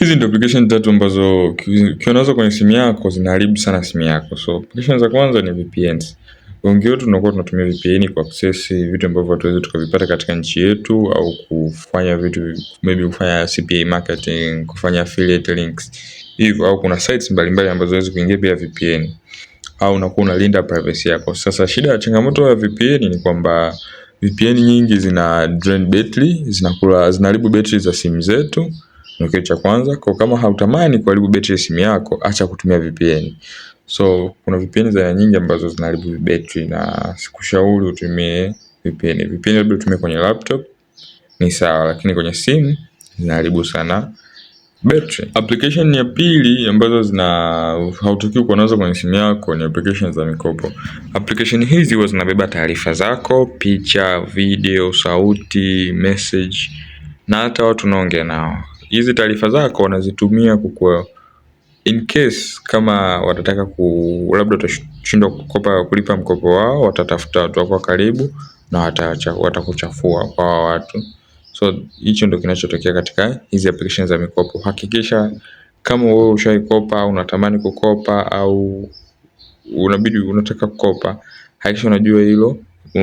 Hizi ndio application tatu ambazo ukionazo kwenye simu yako zinaharibu sana simu yako. So application za kwanza ni VPNs. Wengi wetu tunakuwa tunatumia VPN kwa access vitu ambavyo hatuwezi tukavipata katika nchi yetu, au kufanya vitu maybe kufanya CPA marketing, kufanya affiliate links hivyo, au kuna sites mbalimbali ambazo huwezi kuingia bila VPN, au unakuwa unalinda privacy yako. Sasa shida ya changamoto ya VPN ni kwamba VPN nyingi zina drain battery, zinaharibu battery za simu zetu. Kitu cha kwanza, kwa kama hautamani kuharibu battery ya simu yako, acha kutumia VPN. So kuna VPN za nyingi ambazo zinaharibu battery na sikushauri utumie VPN. VPN labda utumie kwenye laptop ni sawa, lakini kwenye simu zinaharibu sana battery. Application ya pili ambazo hautakiwi kuwa nazo kwenye simu yako ni application za mikopo. Application hizi huwa zinabeba taarifa zako, picha, video, sauti, message na hata watu unaongea nao. Hizi taarifa zako wanazitumia in case kama watataka labda utashindwa kulipa mkopo wao, watatafuta watu wako karibu na watakuchafua kwa watu. So hicho ndio kinachotokea katika hizi applications za mikopo. Hakikisha kama wewe ushaikopa, unatamani kukopa, au unabidi unataka kukopa, hakikisha unajua hilo,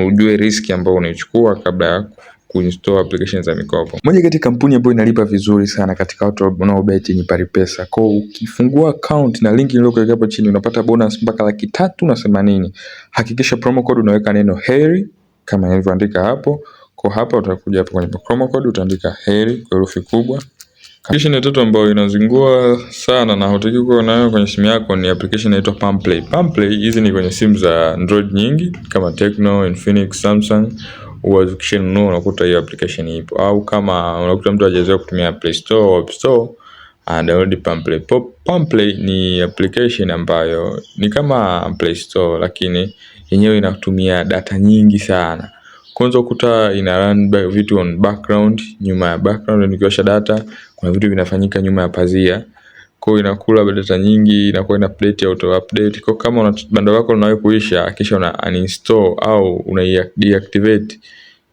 ujue risk ambayo unaichukua kabla ya kuinstall applications za mikopo. Moja kati ya kampuni ambayo inalipa vizuri sana katika watu wanaobeti ni PariPesa. Kwa ukifungua account na link niliyokuwekea hapo chini unapata bonus mpaka 380,000. Hakikisha promo code unaweka neno heri kama nilivyoandika hapo. Kwa hapa utakuja hapo kwenye promo code utaandika heri kwa herufi kubwa. Application ya tatu ambayo inazingua sana na hutaki kuwa nayo kwenye simu yako ni application inaitwa Pamplay. Pamplay hizi ni kwenye simu za Android nyingi kama Tecno, Infinix, Samsung. Ukishanunua unakuta hiyo application ipo, au kama unakuta mtu hajazoea kutumia Play Store au App Store, download Pamplay. Pamplay ni application ambayo ni kama Play Store, lakini yenyewe inatumia data nyingi sana. Kwanza ukuta ina run vitu on background, nyuma ya background nikiwasha data kuna vitu vinafanyika nyuma ya pazia. Kwa hiyo inakula data nyingi, inakuwa ina update auto update. Kwa kama una bando lako linawahi kuisha, kisha una uninstall au una deactivate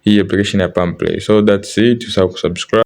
hii application ya Pamplay. So that's it. Usahau kusubscribe.